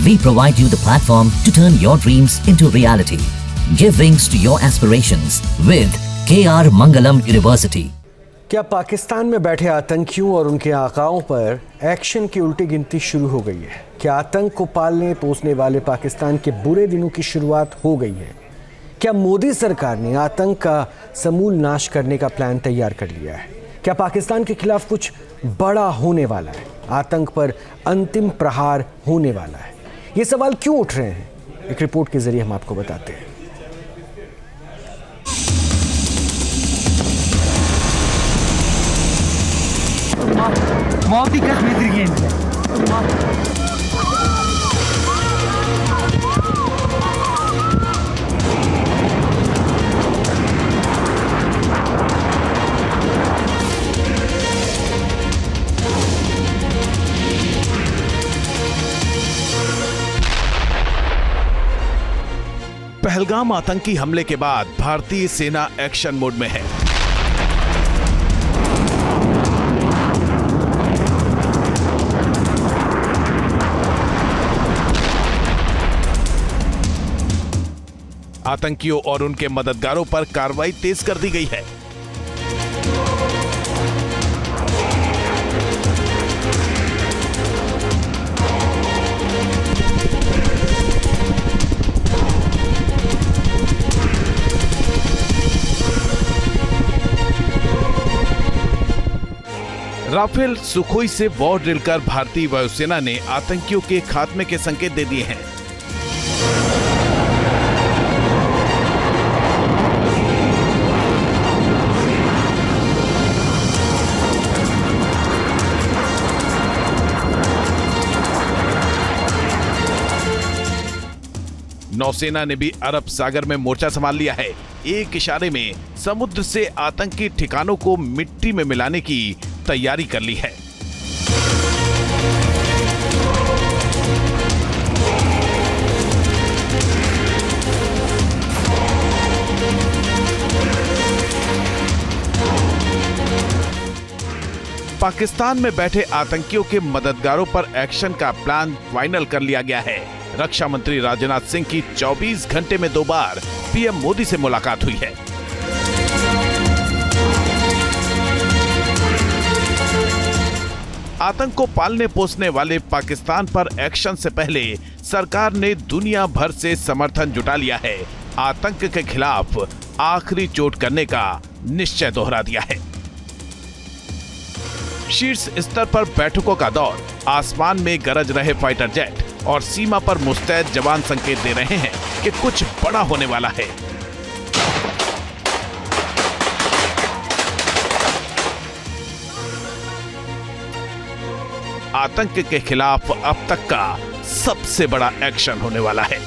We provide you the platform to turn your dreams into reality. Give wings to your aspirations with KR Mangalam University. क्या पाकिस्तान में बैठे आतंकियों और उनके आकाओं पर एक्शन की उल्टी गिनती शुरू हो गई है? क्या आतंक को पालने पोसने वाले पाकिस्तान के बुरे दिनों की शुरुआत हो गई है? क्या मोदी सरकार ने आतंक का समूल नाश करने का प्लान तैयार कर लिया है? क्या पाकिस्तान के खिलाफ कुछ बड़ा होने वाला है? आतंक पर अंतिम प्रहार होने वाला है? ये सवाल क्यों उठ रहे हैं? एक रिपोर्ट के जरिए हम आपको बताते हैं। पहलगाम आतंकी हमले के बाद भारतीय सेना एक्शन मोड में है। आतंकियों और उनके मददगारों पर कार्रवाई तेज कर दी गई है। राफेल सुखोई से वॉर ड्रिल कर भारतीय वायुसेना ने आतंकियों के खात्मे के संकेत दे दिए हैं। नौसेना ने भी अरब सागर में मोर्चा संभाल लिया है। एक इशारे में समुद्र से आतंकी ठिकानों को मिट्टी में मिलाने की तैयारी कर ली है। पाकिस्तान में बैठे आतंकियों के मददगारों पर एक्शन का प्लान फाइनल कर लिया गया है। रक्षा मंत्री राजनाथ सिंह की 24 घंटे में 2 बार पीएम मोदी से मुलाकात हुई है। आतंक को पालने पोसने वाले पाकिस्तान पर एक्शन से पहले सरकार ने दुनिया भर से समर्थन जुटा लिया है। आतंक के खिलाफ आखिरी चोट करने का निश्चय दोहरा दिया है। शीर्ष स्तर पर बैठकों का दौर, आसमान में गरज रहे फाइटर जेट और सीमा पर मुस्तैद जवान संकेत दे रहे हैं कि कुछ बड़ा होने वाला है। आतंक के खिलाफ अब तक का सबसे बड़ा एक्शन होने वाला है।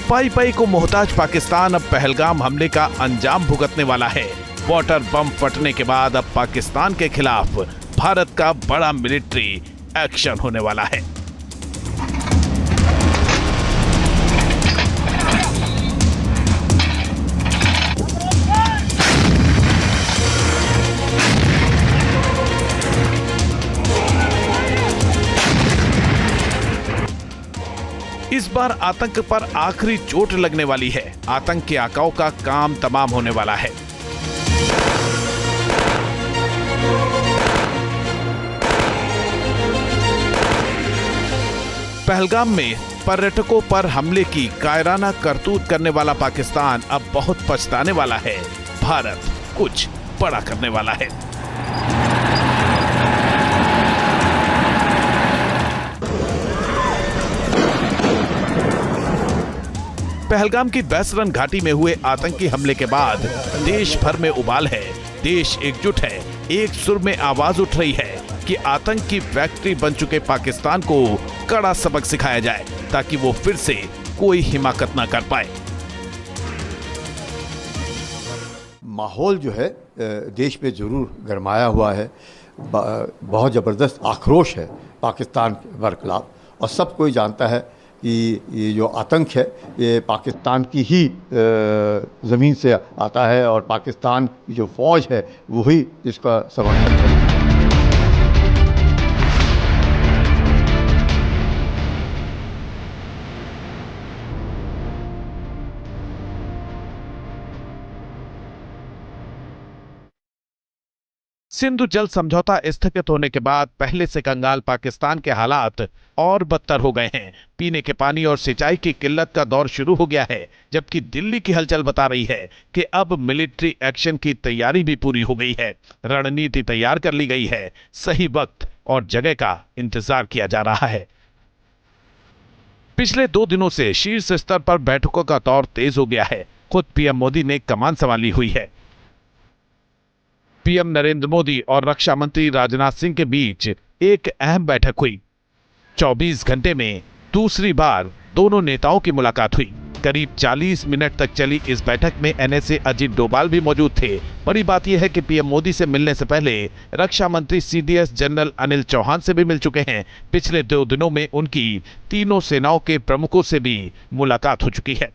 पाई पाई को मोहताज पाकिस्तान अब पहलगाम हमले का अंजाम भुगतने वाला है। वाटर बम फटने के बाद अब पाकिस्तान के खिलाफ भारत का बड़ा मिलिट्री एक्शन होने वाला है। इस बार आतंक पर आखिरी चोट लगने वाली है। आतंक के आकाओं का काम तमाम होने वाला है। पहलगाम में पर्यटकों पर हमले की कायराना करतूत करने वाला पाकिस्तान अब बहुत पछताने वाला है। भारत कुछ बड़ा करने वाला है। पहलगाम की बैसरन घाटी में हुए आतंकी हमले के बाद देश भर में उबाल है। देश एकजुट है। एक सुर में आवाज उठ रही है कि आतंक की फैक्ट्री बन चुके पाकिस्तान को कड़ा सबक सिखाया जाए ताकि वो फिर से कोई हिमाकत ना कर पाए। माहौल जो है देश में जरूर गरमाया हुआ है। बहुत ज़बरदस्त आक्रोश है पाकिस्तान के खिलाफ और सब कोई जानता है कि ये जो आतंक है ये पाकिस्तान की ही ज़मीन से आता है और पाकिस्तान की जो फ़ौज है वही इसका समर्थन है। सिंधु जल समझौता स्थगित होने के बाद पहले से कंगाल पाकिस्तान के हालात और बदतर हो गए हैं। पीने के पानी और सिंचाई की किल्लत का दौर शुरू हो गया है, जबकि दिल्ली की हलचल बता रही है कि अब मिलिट्री एक्शन की तैयारी भी पूरी हो गई है। रणनीति तैयार कर ली गई है, सही वक्त और जगह का इंतजार किया जा रहा है। पिछले 2 दिनों से शीर्ष स्तर पर बैठकों का दौर तेज हो गया है। खुद पीएम मोदी ने कमान संभाली हुई है। पीएम नरेंद्र मोदी और रक्षा मंत्री राजनाथ सिंह के बीच एक अहम बैठक हुई। 24 घंटे में दूसरी बार दोनों नेताओं की मुलाकात हुई। करीब 40 मिनट तक चली इस बैठक में एनएसए अजीत डोभाल भी मौजूद थे। बड़ी बात यह है कि पीएम मोदी से मिलने से पहले रक्षा मंत्री सीडीएस जनरल अनिल चौहान से भी मिल चुके हैं। पिछले 2 दिनों में उनकी तीनों सेनाओं के प्रमुखों से भी मुलाकात हो चुकी है।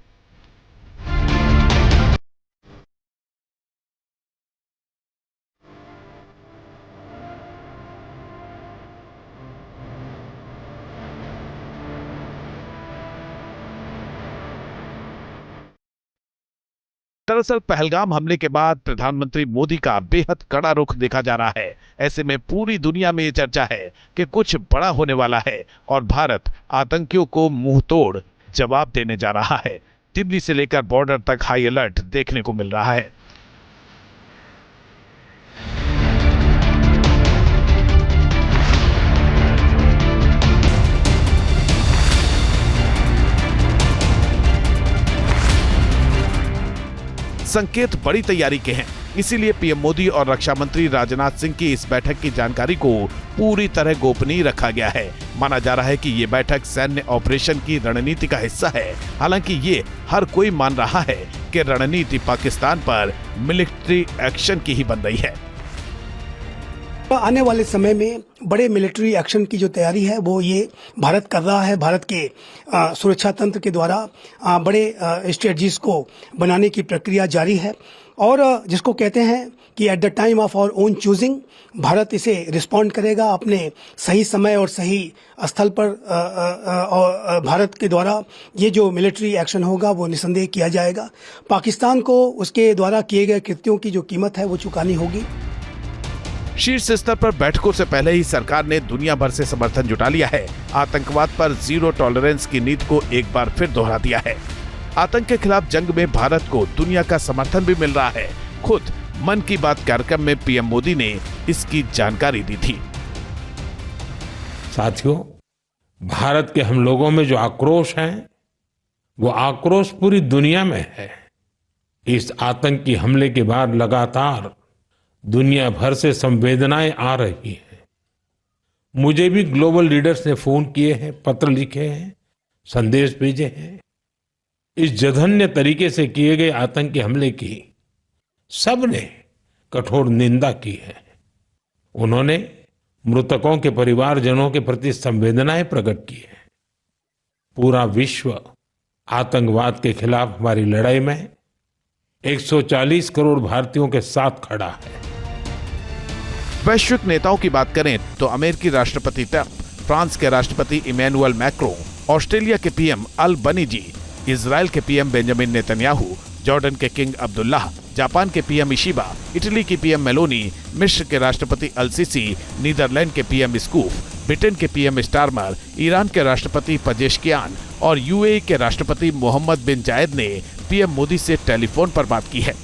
दरअसल पहलगाम हमले के बाद प्रधानमंत्री मोदी का बेहद कड़ा रुख देखा जा रहा है। ऐसे में पूरी दुनिया में ये चर्चा है कि कुछ बड़ा होने वाला है और भारत आतंकियों को मुंह तोड़ जवाब देने जा रहा है। दिल्ली से लेकर बॉर्डर तक हाई अलर्ट देखने को मिल रहा है। संकेत बड़ी तैयारी के हैं, इसीलिए पीएम मोदी और रक्षा मंत्री राजनाथ सिंह की इस बैठक की जानकारी को पूरी तरह गोपनीय रखा गया है। माना जा रहा है कि ये बैठक सैन्य ऑपरेशन की रणनीति का हिस्सा है। हालांकि ये हर कोई मान रहा है कि रणनीति पाकिस्तान पर मिलिट्री एक्शन की ही बन रही है। आने वाले समय में बड़े मिलिट्री एक्शन की जो तैयारी है वो ये भारत कर रहा है। भारत के सुरक्षा तंत्र के द्वारा बड़े स्ट्रेटजीज को बनाने की प्रक्रिया जारी है और जिसको कहते हैं कि at the time of our own choosing Bharat इसे रिस्पॉन्ड करेगा अपने सही समय और सही स्थल पर। और भारत के द्वारा ये जो मिलिट्री एक्शन होगा वो निसंदेह किया जाएगा। पाकिस्तान को उसके द्वारा किए गए कृत्यों की जो कीमत है वो चुकानी होगी। शीर्ष स्तर पर बैठकों से पहले ही सरकार ने दुनिया भर से समर्थन जुटा लिया है। आतंकवाद पर जीरो टॉलरेंस की नीति को एक बार फिर दोहरा दिया है। आतंक के खिलाफ जंग में भारत को दुनिया का समर्थन भी मिल रहा है। खुद मन की बात कार्यक्रम में पीएम मोदी ने इसकी जानकारी दी थी। साथियों, भारत के हम लोगों में जो आक्रोश है वो आक्रोश पूरी दुनिया में है। इस आतंकी हमले के बाद लगातार दुनिया भर से संवेदनाएं आ रही हैं। मुझे भी ग्लोबल लीडर्स ने फोन किए हैं, पत्र लिखे हैं, संदेश भेजे हैं। इस जघन्य तरीके से किए गए आतंकी हमले की सबने कठोर निंदा की है। उन्होंने मृतकों के परिवारजनों के प्रति संवेदनाएं प्रकट की है। पूरा विश्व आतंकवाद के खिलाफ हमारी लड़ाई में 140 करोड़ भारतीयों के साथ खड़ा है। वैश्विक नेताओं की बात करें तो अमेरिकी राष्ट्रपति ट्रंप, फ्रांस के राष्ट्रपति इमैनुअल मैक्रों, ऑस्ट्रेलिया के पीएम अल्बनीजी, इजराइल के पीएम बेंजामिन नेतन्याहू, जॉर्डन के किंग अब्दुल्लाह, जापान के पीएम इशिबा, इटली की पीएम मेलोनी, मिस्र के राष्ट्रपति अल-सीसी, नीदरलैंड के पीएम स्कूफ, ब्रिटेन के पीएम स्टारमर, ईरान के राष्ट्रपति पजेश्कियान और यूएई के राष्ट्रपति मोहम्मद बिन जायद ने पीएम मोदी से टेलीफोन पर बात की है।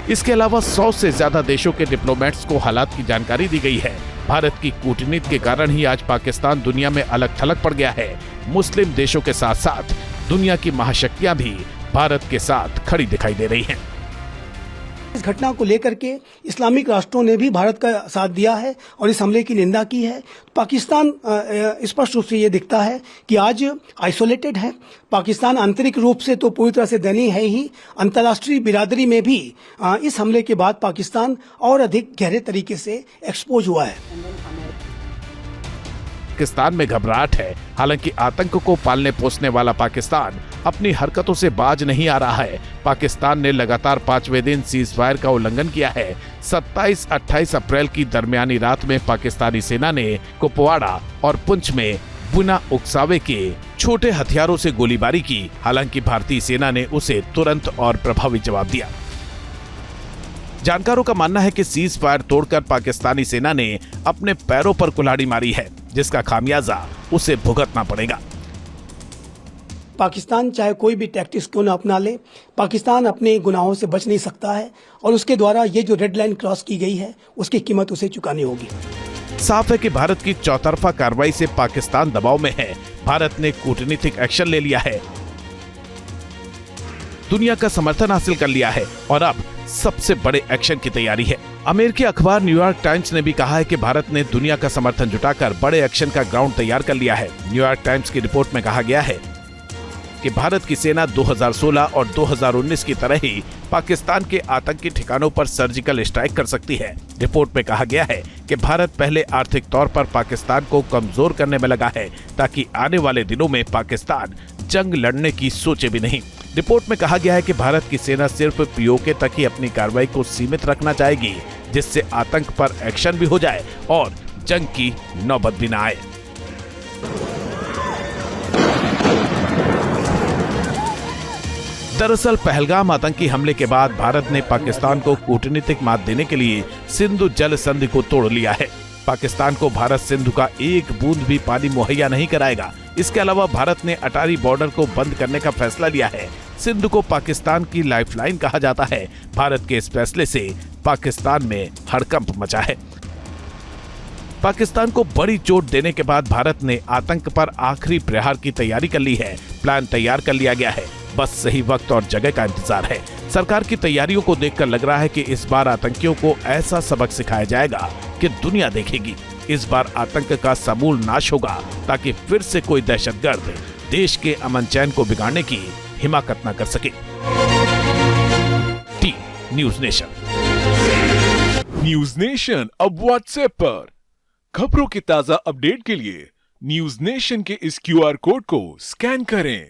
इसके अलावा 100 से ज्यादा देशों के डिप्लोमेट्स को हालात की जानकारी दी गई है। भारत की कूटनीति के कारण ही आज पाकिस्तान दुनिया में अलग थलग पड़ गया है। मुस्लिम देशों के साथ साथ दुनिया की महाशक्तियां भी भारत के साथ खड़ी दिखाई दे रही हैं। इस घटना को लेकर के इस्लामिक राष्ट्रों ने भी भारत का साथ दिया है और इस हमले की निंदा की है। पाकिस्तान स्पष्ट रूप से ये दिखता है कि आज आइसोलेटेड है। पाकिस्तान आंतरिक रूप से तो पूरी तरह से दयनीय है ही, अंतर्राष्ट्रीय बिरादरी में भी इस हमले के बाद पाकिस्तान और अधिक गहरे तरीके से एक्सपोज हुआ है। पाकिस्तान में घबराहट है। हालांकि आतंक को पालने पोसने वाला पाकिस्तान अपनी हरकतों से बाज नहीं आ रहा है। पाकिस्तान ने लगातार 5वें दिन सीज फायर का उल्लंघन किया है। 27-28 अप्रैल की दरमियानी रात में पाकिस्तानी सेना ने कुपवाड़ा और पुंछ में बिना उकसावे के छोटे हथियारों से गोलीबारी की। हालांकि भारतीय सेना ने उसे तुरंत और प्रभावी जवाब दिया। जानकारों का मानना है कि सीज फायर तोड़कर पाकिस्तानी सेना ने अपने पैरों पर कुल्हाड़ी मारी है, जिसका खामियाजा उसे भुगतना पड़ेगा। पाकिस्तान चाहे कोई भी टैक्टिक्स क्यों न अपना ले, पाकिस्तान अपने गुनाहों से बच नहीं सकता है और उसके द्वारा ये जो रेड लाइन क्रॉस की गई है उसकी कीमत उसे चुकानी होगी। साफ है कि भारत की चौतरफा कार्रवाई से पाकिस्तान दबाव में है। भारत ने कूटनीतिक एक्शन ले लिया है, दुनिया का समर्थन हासिल कर लिया है और अब सबसे बड़े एक्शन की तैयारी है। अमेरिकी अखबार न्यूयॉर्क टाइम्स ने भी कहा है कि भारत ने दुनिया का समर्थन जुटाकर बड़े एक्शन का ग्राउंड तैयार कर लिया है। न्यूयॉर्क टाइम्स की रिपोर्ट में कहा गया है कि भारत की सेना 2016 और 2019 की तरह ही पाकिस्तान के आतंकी ठिकानों पर सर्जिकल स्ट्राइक कर सकती है। रिपोर्ट में कहा गया है कि भारत पहले आर्थिक तौर पर पाकिस्तान को कमजोर करने में लगा है, ताकि आने वाले दिनों में पाकिस्तान जंग लड़ने की सोचे भी नहीं। रिपोर्ट में कहा गया है कि भारत की सेना सिर्फ पीओके तक ही अपनी कार्रवाई को सीमित रखना चाहेगी, जिससे आतंक पर एक्शन भी हो जाए और जंग की नौबत भी न आए। दरअसल पहलगाम आतंकी हमले के बाद भारत ने पाकिस्तान को कूटनीतिक मात देने के लिए सिंधु जल संधि को तोड़ लिया है। पाकिस्तान को भारत सिंधु का एक बूंद भी पानी मुहैया नहीं कराएगा। इसके अलावा भारत ने अटारी बॉर्डर को बंद करने का फैसला लिया है। सिंधु को पाकिस्तान की लाइफलाइन कहा जाता है। भारत के इस फैसले से पाकिस्तान में हड़कंप मचा है। पाकिस्तान को बड़ी चोट देने के बाद भारत ने आतंक पर आखिरी प्रहार की तैयारी कर ली है। प्लान तैयार कर लिया गया है, बस सही वक्त और जगह का इंतजार है। सरकार की तैयारियों को देखकर लग रहा है कि इस बार आतंकियों को ऐसा सबक सिखाया जाएगा कि दुनिया देखेगी। इस बार आतंक का समूल नाश होगा, ताकि फिर से कोई दहशतगर्द देश के अमन चैन को बिगाड़ने की हिमाकत न कर सके। News nation. न्यूज नेशन अब व्हाट्सएप पर खबरों की ताजा अपडेट के लिए न्यूज नेशन के इस QR कोड को स्कैन करें।